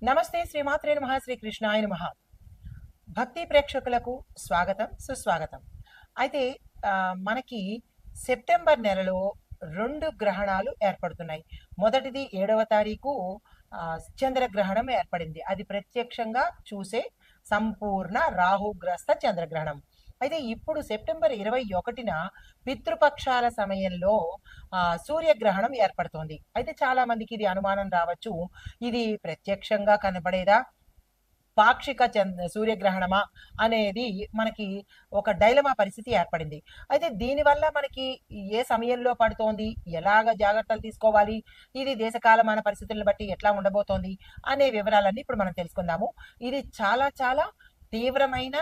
నమస్తే శ్రీమాత్రే నమః శ్రీ కృష్ణాయ నమః. భక్తి ప్రేక్షకులకు స్వాగతం సుస్వాగతం. అయితే మనకి సెప్టెంబర్ నెలలో 2 గ్రహణాలు ఏర్పడుతున్నాయి. మొదటిది 7వ తారీఖు చంద్రగ్రహణం ఏర్పడింది. అది ప్రత్యక్షంగా చూసే సంపూర్ణ రాహుగ్రస్త చంద్రగ్రహణం. అయితే ఇప్పుడు సెప్టెంబర్ 21న పితృపక్షాల సమయంలో సూర్యగ్రహణం ఏర్పడుతోంది. అయితే చాలా మందికి ఇది అనుమానం రావచ్చు, ఇది ప్రత్యక్షంగా కనబడేదా, పాక్షిక సూర్యగ్రహణమా అనేది మనకి ఒక డైలమా పరిస్థితి ఏర్పడింది. అయితే దీనివల్ల మనకి ఏ సమయంలో పడుతోంది, ఎలాగ జాగ్రత్తలు తీసుకోవాలి, ఇది దేశకాలమాన పరిస్థితులను బట్టి ఎట్లా ఉండబోతోంది అనే వివరాలన్నీ ఇప్పుడు మనం తెలుసుకుందాము. ఇది చాలా చాలా తీవ్రమైన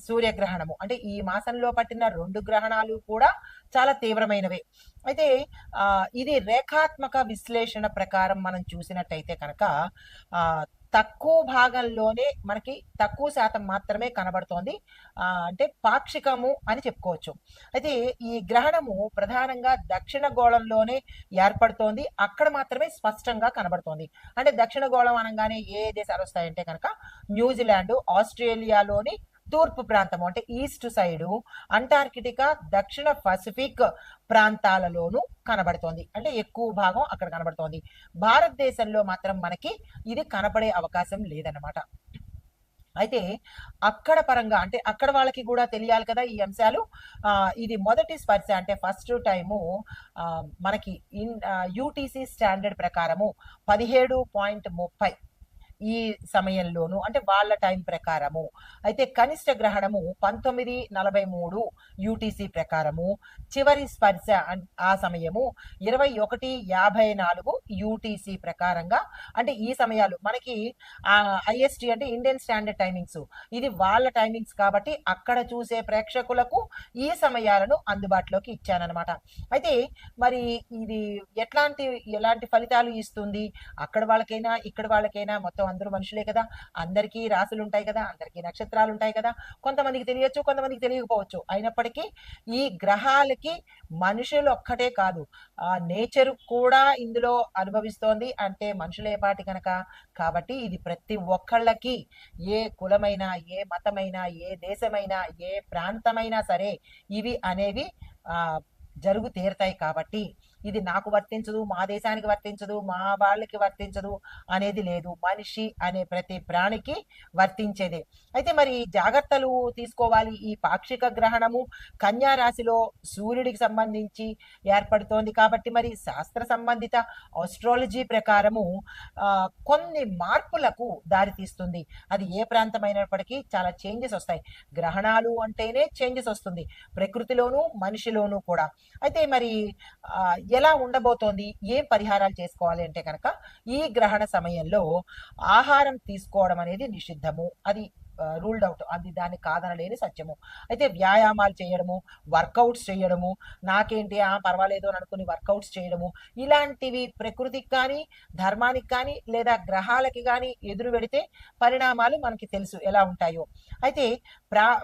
సూర్యగ్రహణము. అంటే ఈ మాసంలో పట్టిన 2 గ్రహణాలు కూడా చాలా తీవ్రమైనవే. అయితే ఇది రేఖాత్మక విశ్లేషణ ప్రకారం మనం చూసినట్టయితే కనుక తక్కువ భాగంలోనే మనకి తక్కువ శాతం మాత్రమే కనబడుతోంది. అంటే పాక్షికము అని చెప్పుకోవచ్చు. అయితే ఈ గ్రహణము ప్రధానంగా దక్షిణ గోళంలోనే ఏర్పడుతోంది. అక్కడ మాత్రమే స్పష్టంగా కనబడుతోంది. అంటే దక్షిణ గోళం అనగానే ఏ దేశాలు వస్తాయంటే కనుక న్యూజిలాండ్, ఆస్ట్రేలియాలోని తూర్పు ప్రాంతము అంటే ఈస్ట్ సైడు, అంటార్కిటికా, దక్షిణ పసిఫిక్ ప్రాంతాలలోనూ కనబడుతోంది. అంటే ఎక్కువ భాగం అక్కడ కనబడుతోంది. భారతదేశంలో మాత్రం మనకి ఇది కనపడే అవకాశం లేదన్నమాట. అయితే అక్కడ పరంగా అంటే అక్కడ వాళ్ళకి కూడా తెలియాలి కదా ఈ అంశాలు. ఇది మొదటి స్పర్శ అంటే ఫస్ట్ టైము మనకి యూటీసీ స్టాండర్డ్ ప్రకారము 17.30 ఈ సమయంలోను అంటే వాళ్ళ టైం ప్రకారము. అయితే కనిష్ట గ్రహణము 19:43 యూటీసీ ప్రకారము. చివరి స్పర్శ ఆ సమయము 21:54 యూటీసీ ప్రకారంగా. అంటే ఈ సమయాలు మనకి ఐఎస్టీ అంటే ఇండియన్ స్టాండర్డ్ టైమింగ్స్, ఇది వాళ్ళ టైమింగ్స్ కాబట్టి అక్కడ చూసే ప్రేక్షకులకు ఈ సమయాలను అందుబాటులోకి ఇచ్చానమాట. అయితే మరి ఇది ఎలాంటి ఫలితాలు ఇస్తుంది, అక్కడ వాళ్ళకైనా ఇక్కడ వాళ్ళకైనా మొత్తం అందరూ మనుషులే కదా, అందరికీ రాసులు ఉంటాయి కదా, అందరికీ నక్షత్రాలు ఉంటాయి కదా. కొంతమందికి తెలియచ్చు, కొంతమందికి తెలియకపోవచ్చు. అయినప్పటికీ ఈ గ్రహాలకి మనుషులు ఒక్కటే కాదు, నేచర్ కూడా ఇందులో అనుభవిస్తోంది. అంటే మనుషులే పాటి కనుక కాబట్టి ఇది ప్రతి ఒక్కళ్ళకి, ఏ కులమైనా, ఏ మతమైనా, ఏ దేశమైనా, ఏ ప్రాంతమైనా సరే ఇవి అనేవి జరుగు తీరుతాయి. కాబట్టి ఇది నాకు వర్తించదు, మా దేశానికి వర్తించదు, మా వాళ్ళకి వర్తించదు అనేది లేదు. మనిషి అనే ప్రతి ప్రాణికి వర్తించేదే. అయితే మరి జాగ్రత్తలు తీసుకోవాలి. ఈ పాక్షిక గ్రహణము కన్యా రాశిలో సూర్యుడికి సంబంధించి ఏర్పడుతోంది కాబట్టి మరి శాస్త్ర సంబంధిత ఆస్ట్రాలజీ ప్రకారము కొన్ని మార్పులకు దారితీస్తుంది. అది ఏ ప్రాంతమైనప్పటికీ చాలా చేంజెస్ వస్తాయి. గ్రహణాలు అంటేనే చేంజెస్ వస్తుంది, ప్రకృతిలోనూ మనిషిలోనూ కూడా. అయితే మరి ఎలా ఉండబోతోంది, ఏం పరిహారాలు చేసుకోవాలి అంటే కనుక ఈ గ్రహణ సమయంలో ఆహారం తీసుకోవడం అనేది నిషిద్ధము. అది రూల్డ్ అవుట్, అది దాన్ని కాదనలేని సత్యము. అయితే వ్యాయామాలు చేయడము, వర్కౌట్స్ చేయడము, నాకేంటి పర్వాలేదు అని అనుకుని వర్కౌట్స్ చేయడము, ఇలాంటివి ప్రకృతికి కానీ ధర్మానికి కానీ లేదా గ్రహాలకి కానీ ఎదురు పెడితే పరిణామాలు మనకి తెలుసు ఎలా ఉంటాయో. అయితే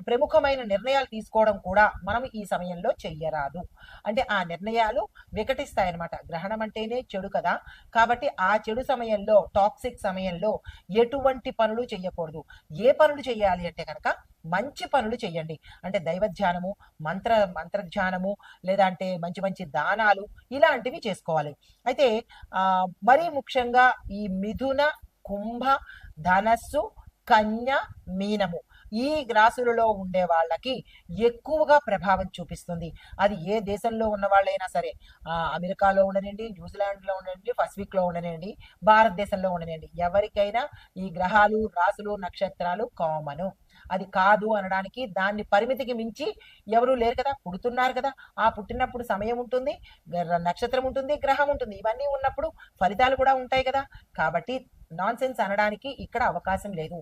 ప్రముఖమైన నిర్ణయాలు తీసుకోవడం కూడా మనం ఈ సమయంలో చెయ్యరాదు. అంటే ఆ నిర్ణయాలు వికటిస్తాయన్నమాట. గ్రహణం అంటేనే చెడు కదా, కాబట్టి ఆ చెడు సమయంలో, టాక్సిక్ సమయంలో ఎటువంటి పనులు చెయ్యకూడదు. ఏ పనులు చెయ్యాలి అంటే కనుక మంచి పనులు చెయ్యండి. అంటే దైవధ్యానము, మంత్రధ్యానము, లేదా అంటే మంచి మంచి దానాలు ఇలాంటివి చేసుకోవాలి. అయితే మరీ ముఖ్యంగా ఈ మిథున, కుంభ, ధనస్సు, కన్య, మీనము ఈ రాశులలో ఉండే వాళ్ళకి ఎక్కువగా ప్రభావం చూపిస్తుంది. అది ఏ దేశంలో ఉన్న వాళ్ళైనా సరే, అమెరికాలో ఉండనండి, న్యూజిలాండ్లో ఉండనండి, పసిఫిక్లో ఉండనండి, భారతదేశంలో ఉండనండి, ఎవరికైనా ఈ గ్రహాలు, రాశులు, నక్షత్రాలు కామను. అది కాదు అనడానికి దాన్ని పరిమితికి మించి ఎవరూ లేరు కదా, పుడుతున్నారు కదా. ఆ పుట్టినప్పుడు సమయం ఉంటుంది, నక్షత్రం ఉంటుంది, గ్రహం ఉంటుంది, ఇవన్నీ ఉన్నప్పుడు ఫలితాలు కూడా ఉంటాయి కదా. కాబట్టి నాన్ సెన్స్ అనడానికి ఇక్కడ అవకాశం లేదు.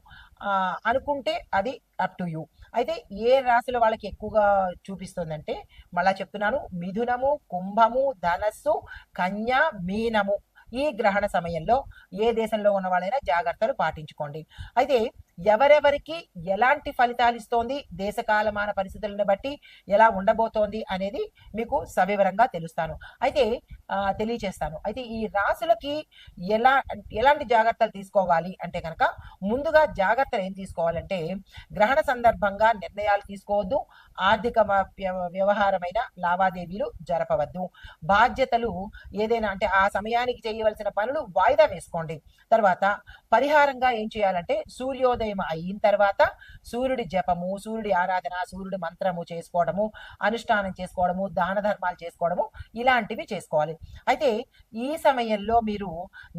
అనుకుంటే అది అప్ టు యూ. అయితే ఏ రాశుల వాళ్ళకి ఎక్కువగా చూపిస్తుందంటే మళ్ళా చెప్తున్నాను, మిథునము, కుంభము, ధనస్సు, కన్య, మీనము ఈ గ్రహణ సమయంలో ఏ దేశంలో ఉన్న వాళ్ళైనా జాగ్రత్తలు పాటించుకోండి. అయితే ఎవరెవరికి ఎలాంటి ఫలితాలు ఇస్తోంది, దేశకాలమాన పరిస్థితులను బట్టి ఎలా ఉండబోతోంది అనేది మీకు సవివరంగా తెలియచేస్తాను. అయితే ఈ రాశులకి ఎలాంటి జాగ్రత్తలు తీసుకోవాలి అంటే కనుక, ముందుగా జాగ్రత్తలు ఏం తీసుకోవాలంటే, గ్రహణ సందర్భంగా నిర్ణయాలు తీసుకోవద్దు, ఆర్థిక వ్యవహారమైన లావాదేవీలు జరపవద్దు, బాధ్యతలు ఏదైనా అంటే ఆ సమయానికి చేయవలసిన పనులు వాయిదా వేసుకోండి. తర్వాత పరిహారంగా ఏం చేయాలంటే, సూర్యోదయం అయిన తర్వాత సూర్యుడి జపము, సూర్యుడి ఆరాధన, సూర్యుడి మంత్రము చేసుకోవడము, అనుష్ఠానం చేసుకోవడము, దాన ధర్మాలు చేసుకోవడము, ఇలాంటివి చేసుకోవాలి. అయితే ఈ సమయంలో మీరు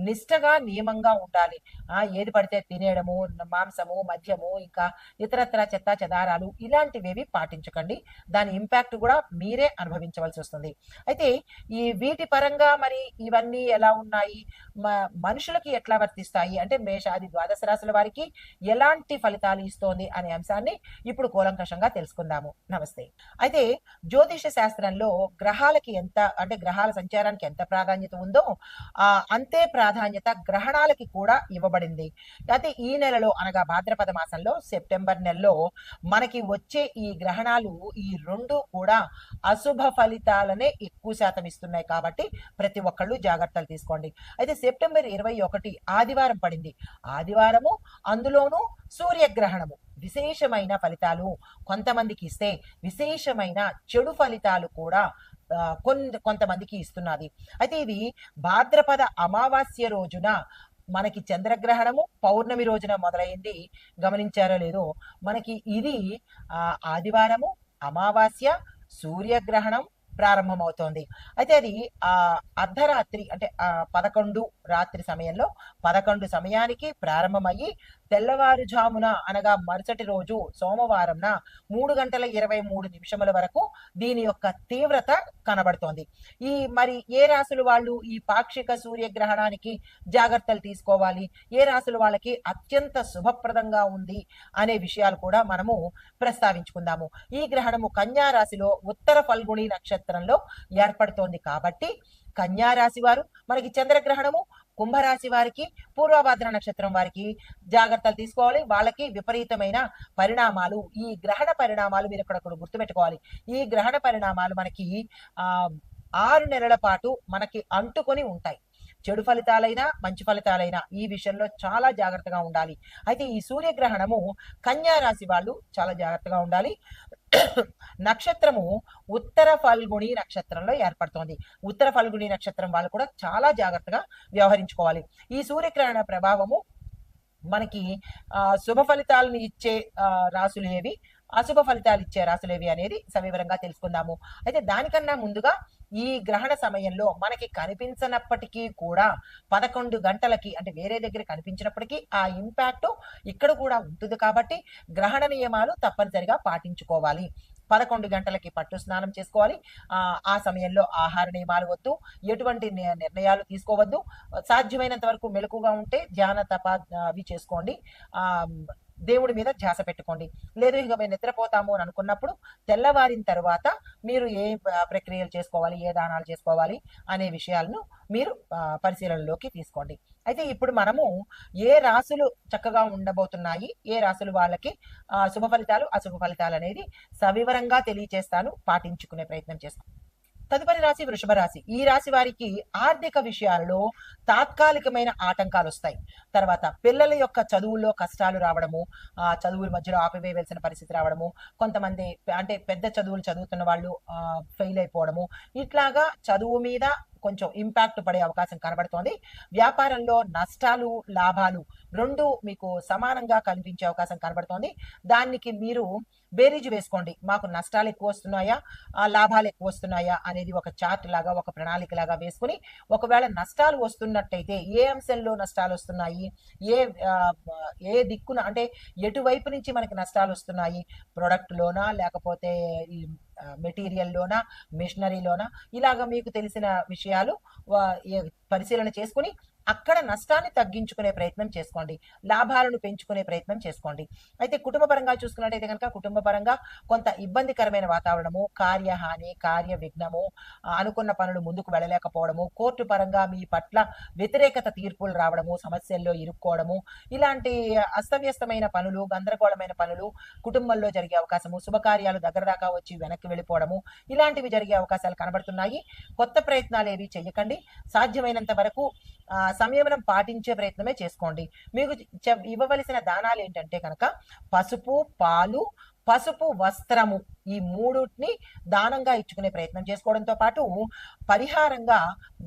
నిష్టగా నియమంగా ఉండాలి. ఏది పడితే తినేయడము, మాంసము, మద్యము, ఇంకా ఇతరత్ర చెత్త చెదారాలు ఇలాంటివేవి పాటించకండి. దాని ఇంపాక్ట్ కూడా మీరే అనుభవించవలసి వస్తుంది. అయితే వీటి పరంగా మరి ఇవన్నీ ఎలా ఉన్నాయి, మనుషులకి ఎట్లా వర్తిస్తాయి అంటే, మేషాది ద్వాదశ రాశుల వారికి ఎలాంటి ఫలితాలు ఇస్తోంది అనే అంశాన్ని ఇప్పుడు కూలంకషంగా తెలుసుకుందాము. నమస్తే. అయితే జ్యోతిష శాస్త్రంలో గ్రహాలకి ఎంత అంటే గ్రహాల సంచారానికి ఎంత ప్రాధాన్యత ఉందో అంతే ప్రాధాన్యత గ్రహణాలకి కూడా ఇవ్వబడింది. అయితే ఈ నెలలో అనగా భాద్రపద మాసంలో సెప్టెంబర్ నెలలో మనకి వచ్చే ఈ గ్రహణాలు ఈ రెండు కూడా అశుభ ఫలితాలనే ఎక్కువ శాతం ఇస్తున్నాయి. కాబట్టి ప్రతి ఒక్కళ్ళు జాగ్రత్తలు తీసుకోండి. అయితే సెప్టెంబర్ 21 ఆదివారం పడింది. ఆదివారము, అందులోనూ సూర్యగ్రహణము. విశేషమైన ఫలితాలు కొంతమందికి ఇస్తే, విశేషమైన చెడు ఫలితాలు కూడా కొంతమందికి ఇస్తున్నది. అయితే ఇది భాద్రపద అమావాస్య రోజున మనకి చంద్రగ్రహణము పౌర్ణమి రోజున మొదలైంది. గమనించారో లేదో, మనకి ఇది ఆదివారము, అమావాస్య, సూర్యగ్రహణం ప్రారంభమవుతోంది. అయితే అది అర్ధరాత్రి అంటే 11 రాత్రి సమయంలో 11 సమయానికి ప్రారంభమయ్యి తెల్లవారుజామున అనగా మరుసటి రోజు సోమవారంన 3:23 వరకు దీని యొక్క తీవ్రత కనబడుతోంది. మరి ఏ రాశులు వాళ్ళు ఈ పాక్షిక సూర్యగ్రహణానికి జాగ్రత్తలు తీసుకోవాలి, ఏ రాశులు వాళ్ళకి అత్యంత శుభప్రదంగా ఉంది అనే విషయాలు కూడా మనము ప్రస్తావించుకుందాము. ఈ గ్రహణము కన్యా రాశిలో ఉత్తర ఫల్గుణి నక్షత్రంలో ఏర్పడుతోంది. కాబట్టి కన్యా రాశి వారు మనకి చంద్రగ్రహణము, కుంభరాశి వారికి పూర్వభాద్ర నక్షత్రం వారికి జాగ్రత్తలు తీసుకోవాలి. వాళ్ళకి విపరీతమైన పరిణామాలు, ఈ గ్రహణ పరిణామాలు మీరు ఇక్కడ గుర్తుపెట్టుకోవాలి. ఈ గ్రహణ పరిణామాలు మనకి 6 నెలల పాటు మనకి అంటుకొని ఉంటాయి. చెడు ఫలితాలైనా మంచి ఫలితాలైనా ఈ విషయంలో చాలా జాగ్రత్తగా ఉండాలి. అయితే ఈ సూర్యగ్రహణము కన్యా రాశి వాళ్ళు చాలా జాగ్రత్తగా ఉండాలి. నక్షత్రము ఉత్తర ఫల్గుణి నక్షత్రంలో ఏర్పడుతోంది. ఉత్తర ఫల్గుణి నక్షత్రం వాళ్ళు కూడా చాలా జాగ్రత్తగా వ్యవహరించుకోవాలి. ఈ సూర్యగ్రహణ ప్రభావము మనకి శుభ ఫలితాలను ఇచ్చే రాశులు ఏవి, అశుభ ఫలితాలు ఇచ్చే రాశులేవి అనేది సవివరంగా తెలుసుకుందాము. అయితే దానికన్నా ముందుగా ఈ గ్రహణ సమయంలో మనకి కనిపించినప్పటికీ కూడా 11 గంటలకి అంటే వేరే దగ్గర కనిపించినప్పటికీ ఆ ఇంపాక్ట్ ఇక్కడ కూడా ఉంటుంది. కాబట్టి గ్రహణ నియమాలు తప్పనిసరిగా పాటించుకోవాలి. 11 గంటలకి పట్టు స్నానం చేసుకోవాలి. ఆ సమయంలో ఆహార నియమాలు వద్దు, ఎటువంటి నిర్ణయాలు తీసుకోవద్దు. సాధ్యమైనంత వరకు మెలకుగా ఉంటే ధ్యాన తప అవి చేసుకోండి. దేవుడి మీద ధ్యాస పెట్టుకోండి. లేదు ఇక మేము నిద్రపోతాము అని అనుకున్నప్పుడు తెల్లవారిన తర్వాత మీరు ఏ ప్రక్రియలు చేసుకోవాలి, ఏ దానాలు చేసుకోవాలి అనే విషయాలను మీరు పరిశీలనలోకి తీసుకోండి. అయితే ఇప్పుడు మనము ఏ రాశులు చక్కగా ఉండబోతున్నాయి, ఏ రాశులు వాళ్ళకి శుభ ఫలితాలు అశుభ ఫలితాలు అనేది సవివరంగా తెలియజేస్తాను. పాటించుకునే ప్రయత్నం చేస్తాను. తదుపరి రాశి వృషభ రాశి. ఈ రాశి వారికి ఆర్థిక విషయాలలో తాత్కాలికమైన ఆటంకాలు వస్తాయి. తర్వాత పిల్లల యొక్క చదువుల్లో కష్టాలు రావడము, చదువుల మధ్యలో ఆపివేయవలసిన పరిస్థితి రావడము, కొంతమంది అంటే పెద్ద చదువులు చదువుతున్న వాళ్ళు ఫెయిల్ అయిపోవడము, ఇట్లాగా చదువు మీద కొంచెం ఇంపాక్ట్ పడే అవకాశం కనబడుతోంది. వ్యాపారంలో నష్టాలు లాభాలు రెండు మీకు సమానంగా కనిపించే అవకాశం కనబడుతోంది. దానికి మీరు బేరీజు వేసుకోండి. మాకు నష్టాలు ఎక్కువ వస్తున్నాయా, లాభాలు ఎక్కువ వస్తున్నాయా అనేది ఒక చార్ట్ లాగా, ఒక ప్రణాళిక లాగా వేసుకుని, ఒకవేళ నష్టాలు వస్తున్నట్టయితే ఏ అంశంలో నష్టాలు వస్తున్నాయి, ఏ దిక్కున అంటే ఎటువైపు నుంచి మనకి నష్టాలు వస్తున్నాయి, ప్రొడక్ట్లోనా లేకపోతే ఈ మెటీరియల్లోనా, మిషనరీలోనా, ఇలాగ మీకు తెలిసిన విషయాలు పరిశీలన చేసుకుని అక్కడ నష్టాన్ని తగ్గించుకునే ప్రయత్నం చేసుకోండి, లాభాలను పెంచుకునే ప్రయత్నం చేసుకోండి. అయితే కుటుంబ పరంగా చూసుకున్నట్టయితే కనుక కుటుంబ పరంగా కొంత ఇబ్బందికరమైన వాతావరణము, కార్యహాని, కార్య విఘ్నము, అనుకున్న పనులు ముందుకు వెళ్ళలేకపోవడము, కోర్టు పరంగా మీ పట్ల వ్యతిరేకత తీర్పులు రావడము, సమస్యల్లో ఇరుక్కోవడము, ఇలాంటి అస్తవ్యస్తమైన పనులు, గందరగోళమైన పనులు కుటుంబంలో జరిగే అవకాశము, శుభకార్యాలు దగ్గర దాకా వచ్చి వెనక్కి వెళ్ళిపోవడము, ఇలాంటివి జరిగే అవకాశాలు కనబడుతున్నాయి. కొత్త ప్రయత్నాలు ఏవి చెయ్యకండి. సాధ్యమైనంత వరకు సంయమనం పాటించే ప్రయత్నమే చేసుకోండి. మీకు ఇవ్వవలసిన దానాలు ఏంటంటే కనుక పసుపు, పాలు, పసుపు వస్త్రము, ఈ మూడుని దానంగా ఇచ్చుకునే ప్రయత్నం చేసుకోవడంతో పాటు పరిహారంగా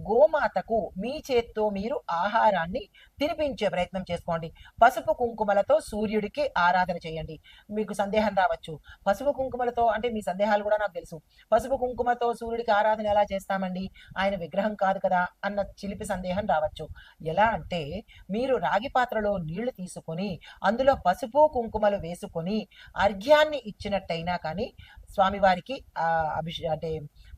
గోమాతకు మీ చేత్తో మీరు ఆహారాన్ని తినిపించే ప్రయత్నం చేసుకోండి. పసుపు కుంకుమలతో సూర్యుడికి ఆరాధన చేయండి. మీకు సందేహం రావచ్చు, పసుపు కుంకుమలతో అంటే మీ సందేహాలు కూడా నాకు తెలుసు. పసుపు కుంకుమతో సూర్యుడికి ఆరాధన ఎలా చేస్తామండి, ఆయన విగ్రహం కాదు కదా అన్న చిలిపి సందేహం రావచ్చు. ఎలా అంటే మీరు రాగి పాత్రలో నీళ్లు తీసుకొని అందులో పసుపు కుంకుమలు వేసుకొని అర్ఘ్యాన్ని ఇచ్చినట్టయినా కానీ స్వామివారికి అంటే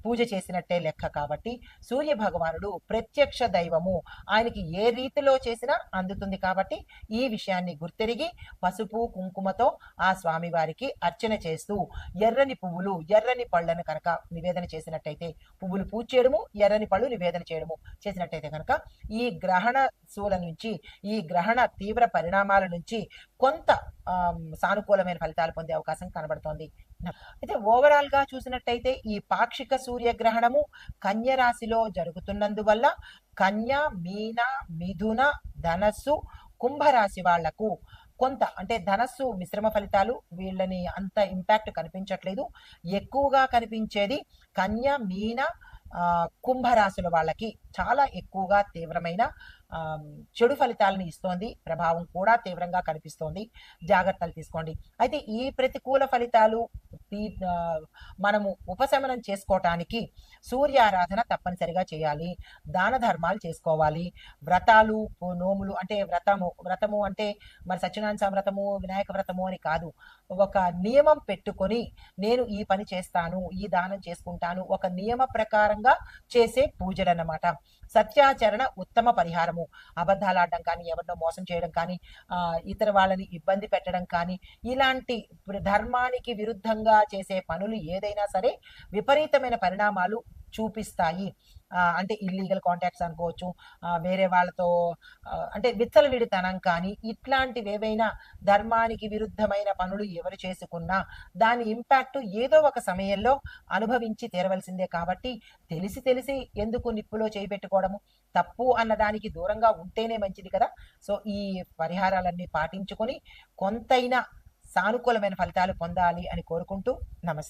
పూజ చేసినట్టే లెక్క. కాబట్టి సూర్య భగవానుడు ప్రత్యక్ష దైవము, ఆయనకి ఏ రీతిలో చేసినా అందుతుంది. కాబట్టి ఈ విషయాన్ని గుర్తెరిగి పసుపు కుంకుమతో ఆ స్వామివారికి అర్చన చేస్తూ ఎర్రని పువ్వులు, ఎర్రని పళ్ళను కనుక నివేదన చేసినట్టయితే, పువ్వులు పూజ చేయడము, ఎర్రని పళ్ళు నివేదన చేయడము చేసినట్టయితే కనుక ఈ గ్రహణ శూల నుంచి, ఈ గ్రహణ తీవ్ర పరిణామాల నుంచి కొంత సానుకూలమైన ఫలితాలు పొందే అవకాశం కనబడుతోంది. అయితే ఓవరాల్ గా చూసినట్టయితే ఈ పాక్షిక సూర్యగ్రహణము కన్య రాశిలో జరుగుతున్నందువల్ల కన్య, మీన, మిథున, ధనస్సు, కుంభరాశి వాళ్లకు కొంత అంటే ధనస్సు మిశ్రమ ఫలితాలు, వీళ్ళని అంత ఇంపాక్ట్ కనిపించట్లేదు. ఎక్కువగా కనిపించేది కన్య, మీన, కుంభరాశుల వాళ్ళకి చాలా ఎక్కువగా తీవ్రమైన చెడు ఫలితాలను ఇస్తోంది. ప్రభావం కూడా తీవ్రంగా కనిపిస్తోంది. జాగ్రత్తలు తీసుకోండి. అయితే ఈ ప్రతికూల ఫలితాలు మనము ఉపశమనం చేసుకోవటానికి సూర్యారాధన తప్పనిసరిగా చేయాలి. దాన ధర్మాలు చేసుకోవాలి. వ్రతాలు, నోములు అంటే వ్రతము అంటే మరి సత్యనారాయణ వ్రతము, వినాయక వ్రతము అని కాదు. ఒక నియమం పెట్టుకొని నేను ఈ పని చేస్తాను, ఈ దానం చేసుకుంటాను, ఒక నియమ ప్రకారంగా చేసే పూజలు అన్నమాట. సత్యాచరణ ఉత్తమ పరిహారము. అబద్ధాలు ఆడడం కానీ, ఎవరినో మోసం చేయడం కానీ, ఇతర వాళ్ళని ఇబ్బంది పెట్టడం కానీ, ఇలాంటి ధర్మానికి విరుద్ధంగా చేసే పనులు ఏదైనా సరే విపరీతమైన పరిణామాలు చూపిస్తాయి. అంటే ఇల్లీగల్ కాంటాక్ట్స్ అనుకోవచ్చు, వేరే వాళ్ళతో అంటే విచ్చలవిడితనం కానీ, ఇట్లాంటివి ఏవైనా ధర్మానికి విరుద్ధమైన పనులు ఎవరు చేసుకున్నా దాని ఇంపాక్ట్ ఏదో ఒక సమయంలో అనుభవించి తీరవలసిందే. కాబట్టి తెలిసి ఎందుకు నిప్పులో చేయి పెట్టుకోవడము, తప్పు అన్నదానికి దూరంగా ఉంటేనే మంచిది కదా. సో ఈ పరిహారాలన్నీ పాటించుకొని కొంతైనా సానుకూలమైన ఫలితాలు పొందాలి అని కోరుకుంటూ నమస్తే.